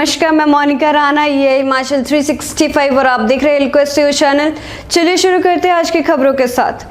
नमस्कार, मैं मोनिका राणा, ये हिमाचल 365 और आप देख रहे हैं रिक्वेस्ट चैनल। चलिए शुरू करते हैं आज की खबरों के साथ।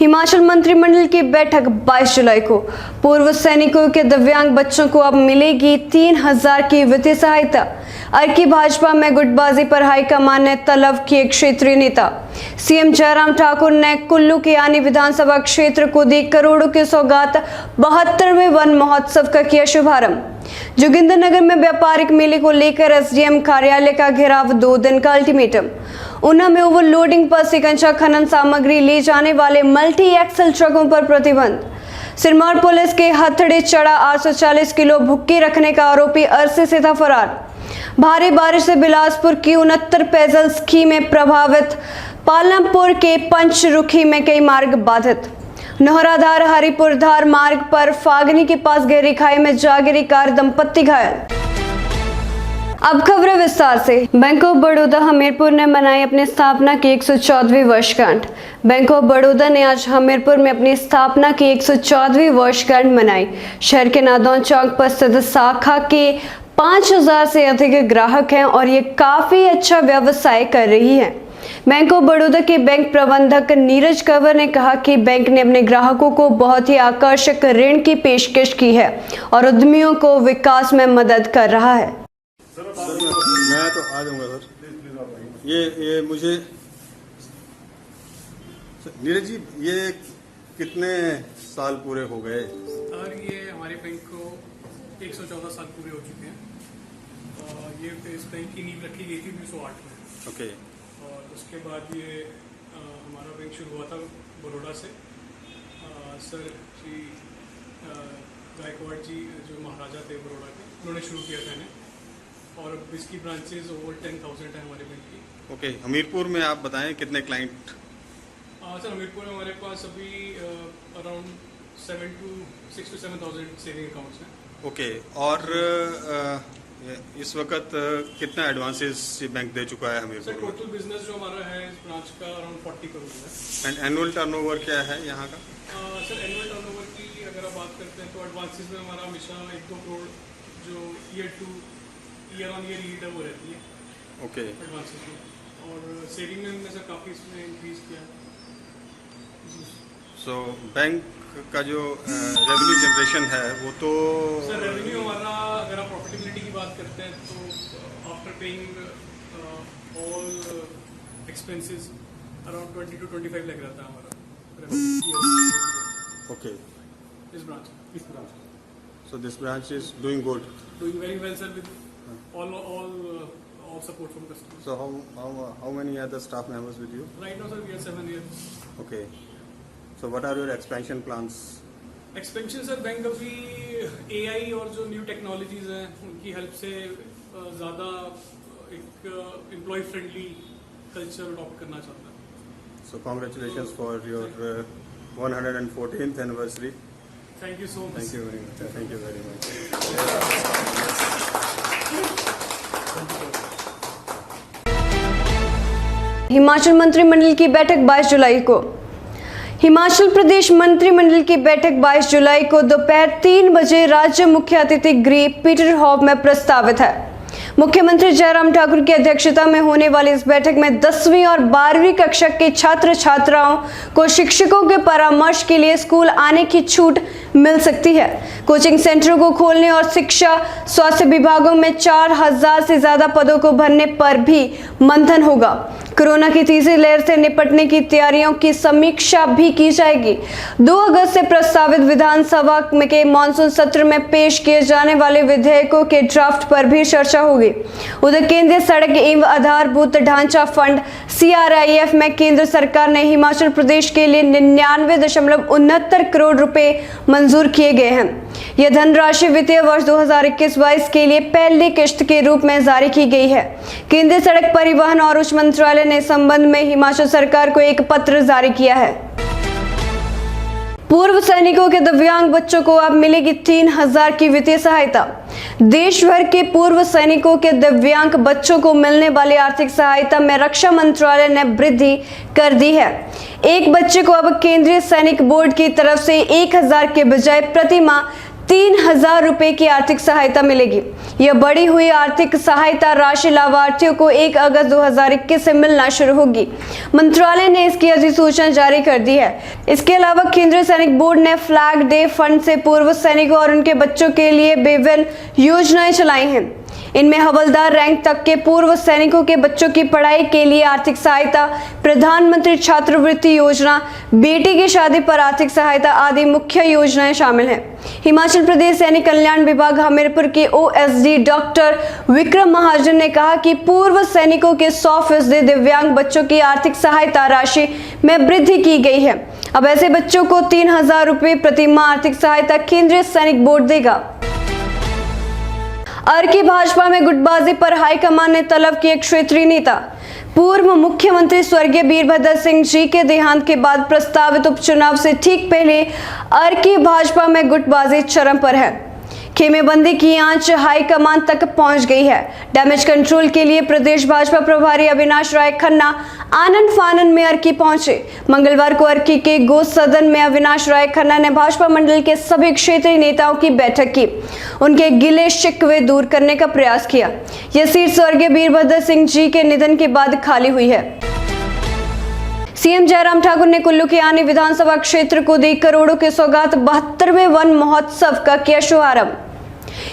हिमाचल मंत्रिमंडल की बैठक 22 जुलाई को। पूर्व सैनिकों के दिव्यांग बच्चों को अब मिलेगी 3000 की वित्तीय सहायता। अर्की भाजपा में गुटबाजी पर हाईकमान ने तलब किए क्षेत्रीय नेता। सीएम जयराम ठाकुर ने कुल्लू के आनी विधानसभा क्षेत्र को दी करोड़ों की सौगात। 72वें वन महोत्सव का किया शुभारंभ। जोगिंद्रनगर में व्यापारिक मेले को लेकर एसडीएम कार्यालय का घेराव, 2 दिन का अल्टीमेटम। ऊना में ओवरलोडिंग पर सिकंजा खनन सामग्री ले जाने वाले मल्टी एक्सल ट्रकों पर प्रतिबंध। सिरमौर पुलिस के हथड़े चढ़ा 840 किलो भुक्की रखने का आरोपी अरसे से था फरार। भारी बारिश से बिलासपुर की 69 पेयजल स्कीमें प्रभावित। पालमपुर के पंचरुखी में कई मार्ग बाधित। नोहराधार हरिपुर धार मार्ग पर फागनी के पास गहरी खाई में जा गिरी कार, दंपत्ति घायल। अब खबरें विस्तार से। बैंक ऑफ बड़ौदा हमीरपुर ने मनाई अपनी स्थापना की 114वीं वर्षगांठ। बैंक ऑफ बड़ौदा ने आज हमीरपुर में अपनी स्थापना की 114वीं वर्षगांठ मनाई। शहर के नादौन चौक पर स्थित शाखा के 5000 से अधिक ग्राहक हैं और ये काफी अच्छा व्यवसाय कर रही है। बैंक ऑफ बड़ौदा के बैंक प्रबंधक नीरज कंवर ने कहा कि बैंक ने अपने ग्राहकों को बहुत ही आकर्षक ऋण की पेशकश की है और उद्यमियों को विकास में मदद कर रहा है। सर मैं तो आ जाऊंगा सर। ये मुझे नीरज जी, ये कितने साल पूरे हो गए? सर ये हमारे बैंक को 114 साल पूरे हो चुके हैं। ये इस बैंक की नींव रखी गई थी 1908 में। ओके। और उसके बाद ये हमारा बैंक शुरू हुआ था बड़ौदा से। सर श्री गायकवाड़ जी जो महाराजा थे बड़ौदा के, उन्होंने शुरू किया था इन्हें। और अब इसकी ब्रांचेज ओवर 10,000 है हमारे बैंक की। ओके। हमीरपुर में आप बताएं कितने क्लाइंट? सर हमीरपुर में हमारे पास अभी अराउंड 6 to 7,000 सेविंग अकाउंट्स हैं। ओके। और इस वक्त कितना एडवांसेस ये बैंक दे चुका है हमीरपुर सर में? टोटल बिजनेस जो हमारा है इस ब्रांच का अराउंड 40 करोड़ है। एंड एनुअल टर्नओवर क्या है यहाँ का? सर एनुअल टर्नओवर की अगर आप बात करते हैं तो एडवांसेस में हमारा हमेशा 1-2 करोड़ जो ईयर ऑन ईयर ही वो रहती है। ओके। एडवांसेस में और सेविंग में हमने सर काफ़ी इसमें इंक्रीज किया है। सो बैंक का जो रेवेन्यू जनरेशन है वो तो सर रेवेन्यू हमारा अगर आप प्रॉफिटेबिलिटी की बात करते हैं तो after paying all expenses around 20 to 25 लग रहता है हमारा रेवेन्यू। ओके। इस branch so this branch is doing good, doing very well sir with all support from customers. so how many other staff members with you? Right now sir we are 7 years. Okay, so what are your expansion plans? Expansion sir bank अभी AI और जो new technologies हैं उनकी help से ज़्यादा एक employ friendly culture adopt करना चाहता है। So congratulations for your 114th anniversary. Thank you so much. Thank you very much. Thank you very much. Himachal मंत्रिमंडल की बैठक 22 जुलाई को। हिमाचल प्रदेश मंत्रिमंडल की बैठक 22 जुलाई को दोपहर 3 बजे राज्य मुख्य अतिथि गृह पीटर हॉफ में प्रस्तावित है। मुख्यमंत्री जयराम ठाकुर की अध्यक्षता में होने वाली इस बैठक में 10वीं और 12वीं कक्षा के छात्र छात्राओं को शिक्षकों के परामर्श के लिए स्कूल आने की छूट मिल सकती है। कोचिंग सेंटरों को खोलने और शिक्षा स्वास्थ्य विभागों में 4000 से ज्यादा पदों को भरने पर भी मंथन होगा। कोरोना की तीसरी लहर से निपटने की तैयारियों की समीक्षा भी की जाएगी। 2 अगस्त से प्रस्तावित विधानसभा के मानसून सत्र में पेश किए जाने वाले विधेयकों के ड्राफ्ट पर भी चर्चा होगी। उधर केंद्रीय सड़क एवं आधारभूत ढांचा फंड CRIF में केंद्र सरकार ने हिमाचल प्रदेश के लिए 99.69 करोड़ रुपए मंजूर किए गए हैं। यह धनराशि वित्तीय वर्ष 2021-22 के लिए पहली किश्त के रूप में जारी की गई है। केंद्रीय सड़क परिवहन और उच्च मंत्रालय ने इस संबंध में हिमाचल सरकार को एक पत्र जारी किया है। पूर्व सैनिकों के दिव्यांग बच्चों को अब मिलेगी 3000 की वित्तीय सहायता। देश भर के पूर्व सैनिकों के दिव्यांग बच्चों को मिलने वाली आर्थिक सहायता में रक्षा मंत्रालय ने वृद्धि कर दी है। एक बच्चे को अब केंद्रीय सैनिक बोर्ड की तरफ से 1000 के बजाय प्रति माह 3,000 रुपए की आर्थिक सहायता मिलेगी। यह बढ़ी हुई आर्थिक सहायता राशि लाभार्थियों को 1 अगस्त 2021 से मिलना शुरू होगी। मंत्रालय ने इसकी अधिसूचना जारी कर दी है। इसके अलावा केंद्रीय सैनिक बोर्ड ने फ्लैग डे फंड से पूर्व सैनिकों और उनके बच्चों के लिए विभिन्न योजनाएं चलाई हैं। इनमें हवलदार रैंक तक के पूर्व सैनिकों के बच्चों की पढ़ाई के लिए आर्थिक सहायता, प्रधानमंत्री छात्रवृत्ति योजना, बेटी की शादी पर आर्थिक सहायता आदि मुख्य योजनाएं शामिल हैं। हिमाचल प्रदेश सैनिक कल्याण विभाग हमीरपुर के ओएसडी डॉक्टर विक्रम महाजन ने कहा कि पूर्व सैनिकों के 100% दिव्यांग बच्चों की आर्थिक सहायता राशि में वृद्धि की गई है। अब ऐसे बच्चों को 3,000 रुपए प्रति माह आर्थिक सहायता केंद्रीय सैनिक बोर्ड देगा। अर्की भाजपा में गुटबाजी पर हाईकमान ने तलब किए क्षेत्रीय नेता। पूर्व मुख्यमंत्री स्वर्गीय वीरभद्र सिंह जी के देहांत के बाद प्रस्तावित उपचुनाव से ठीक पहले अर्की भाजपा में गुटबाजी चरम पर है। खेमेबंदी की आंच हाईकमान तक पहुंच गई है। डैमेज कंट्रोल के लिए प्रदेश भाजपा प्रभारी अविनाश राय खन्ना आनंद फानन में अर्की पहुंचे। मंगलवार को अर्की के गो सदन में अविनाश राय खन्ना ने भाजपा मंडल के सभी क्षेत्रीय नेताओं की बैठक की, उनके गिले शिकवे दूर करने का प्रयास किया। यह सीट स्वर्गीय वीरभद्र सिंह जी के निधन के बाद खाली हुई है। सीएम जयराम ठाकुर ने कुल्लू के आनी विधानसभा क्षेत्र को दी करोड़ों की सौगात। 72वें वन महोत्सव का किया शुभारंभ।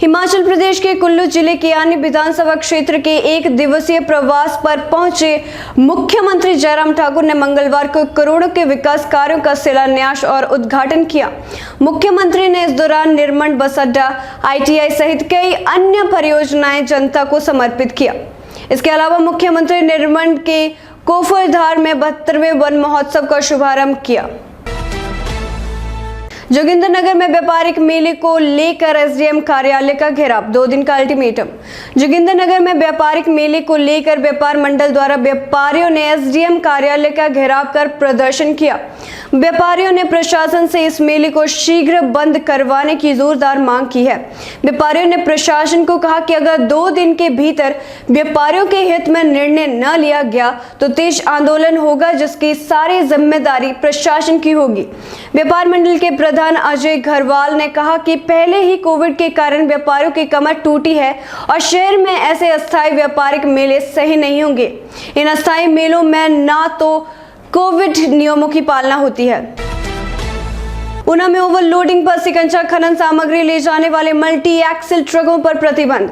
हिमाचल प्रदेश के कुल्लू जिले के आनी विधानसभा क्षेत्र के 1 दिवसीय प्रवास पर पहुंचे मुख्यमंत्री जयराम ठाकुर ने मंगलवार को करोड़ों के विकास कार्यों का शिलान्यास और उद्घाटन किया। मुख्यमंत्री ने इस दौरान निर्मंड बस अड्डा, आईटीआई सहित कई अन्य परियोजनाएं जनता को समर्पित किया। इसके अलावा मुख्यमंत्री निर्मंड के कोफरधार में 72वें वन महोत्सव का शुभारंभ किया। जोगिंद्रनगर में व्यापारिक मेले को लेकर एसडीएम कार्यालय का घेराव, 2 दिन का अल्टीमेटम। जोगिंद्रनगर में व्यापारिक मेले को लेकर व्यापार मंडल द्वारा व्यापारियों ने एसडीएम कार्यालय का घेराव कर प्रदर्शन किया। व्यापारियों ने प्रशासन से इस मेले को शीघ्र बंद करवाने की जोरदार मांग की है। व्यापारियों ने प्रशासन को कहा कि अगर 2 दिन के भीतर व्यापारियों के हित में निर्णय न लिया गया तो तेज आंदोलन होगा, जिसकी सारी जिम्मेदारी प्रशासन की होगी। व्यापार मंडल के प्रधान अजय घरवाल ने कहा कि पहले ही कोविड के कारण व्यापारियों की कमर टूटी है और शहर में ऐसे अस्थायी व्यापारिक मेले सही नहीं होंगे। इन अस्थायी मेलों में ना तो कोविड नियमों की पालना होती है। ऊना में ओवरलोडिंग पर सिकंजा खनन सामग्री ले जाने वाले मल्टी एक्सल ट्रकों पर प्रतिबंध।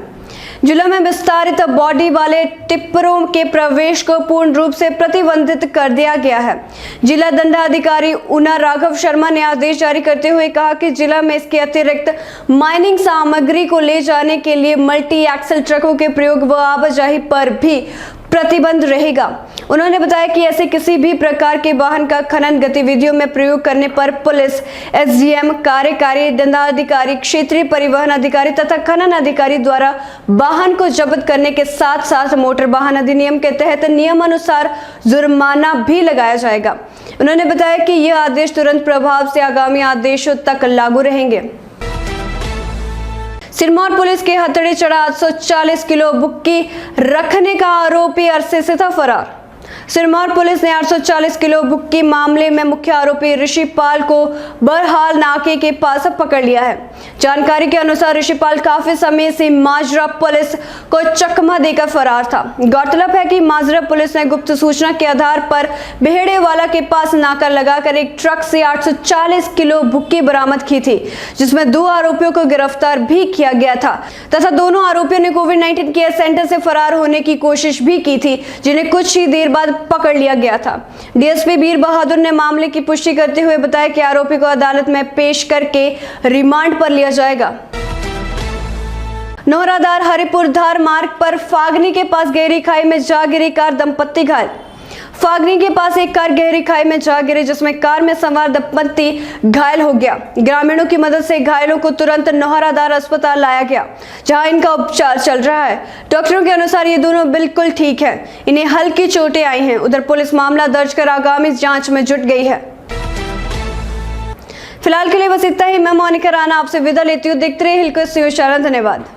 जिला में विस्तारित बॉडी वाले टिप्परों के प्रवेश को पूर्ण रूप से प्रतिबंधित कर दिया गया है। जिला दंडाधिकारी ऊना राघव शर्मा ने आदेश जारी करते हुए कहा कि जिला में इसके अतिरिक्त माइनिंग सामग्री को ले जाने के लिए मल्टी एक्सल ट्रकों के प्रयोग व आवाजाही पर भी प्रतिबंध रहेगा। उन्होंने बताया कि ऐसे किसी भी प्रकार के वाहन का खनन गतिविधियों में प्रयोग करने पर पुलिस, एसडीएम, कार्यकारी दंडाधिकारी, क्षेत्रीय परिवहन अधिकारी तथा खनन अधिकारी द्वारा वाहन को जब्त करने के साथ साथ मोटर वाहन अधिनियम के तहत नियमानुसार जुर्माना भी लगाया जाएगा। उन्होंने बताया कि यह आदेश तुरंत प्रभाव से आगामी आदेशों तक लागू रहेंगे। सिरमौर पुलिस के हथकड़े चढ़ा 840 किलो बुक्की रखने का आरोपी अरसे से था फरार। सिरमौर पुलिस ने 840 किलो बुक्की मामले में मुख्य आरोपी ऋषिपाल को बरहाल नाके के पास पकड़ लिया है। जानकारी के अनुसार ऋषिपाल काफी समय से माजरा पुलिस को चकमा देकर फरार था। गौरतलब है कि माजरा पुलिस ने गुप्त सूचना के आधार पर बेहड़ेवाला के पास नाका लगाकर एक ट्रक से 840 किलो बुक्की बरामद की थी, जिसमें 2 आरोपियों को गिरफ्तार भी किया गया था तथा दोनों आरोपियों ने कोविड-19 केयर सेंटर से फरार होने की कोशिश भी की थी, जिन्हें कुछ ही देर बाद पकड़ लिया गया था। डीएसपी वीर बहादुर ने मामले की पुष्टि करते हुए बताया कि आरोपी को अदालत में पेश करके रिमांड पर लिया जाएगा। नौराधार हरिपुर धार मार्ग पर फागनी के पास गहरी खाई में जा गिरी कार, दंपत्ति घायल। फागनी के पास एक कार गहरी खाई में जा गिरी, जिसमें कार में सवार दंपत्ति घायल हो गया। ग्रामीणों की मदद से घायलों को तुरंत नौराधार अस्पताल लाया गया, जहां इनका उपचार चल रहा है। डॉक्टरों के अनुसार ये दोनों बिल्कुल ठीक हैं, इन्हें हल्की चोटें आई हैं। उधर पुलिस मामला दर्ज कर आगामी जांच में जुट गई है। फिलहाल के लिए बस इतना ही। मैं मोनिका राणा आपसे विदा लेती हूँ। देखते रहिए हिलक्वेस्ट न्यूज़ चैनल। धन्यवाद।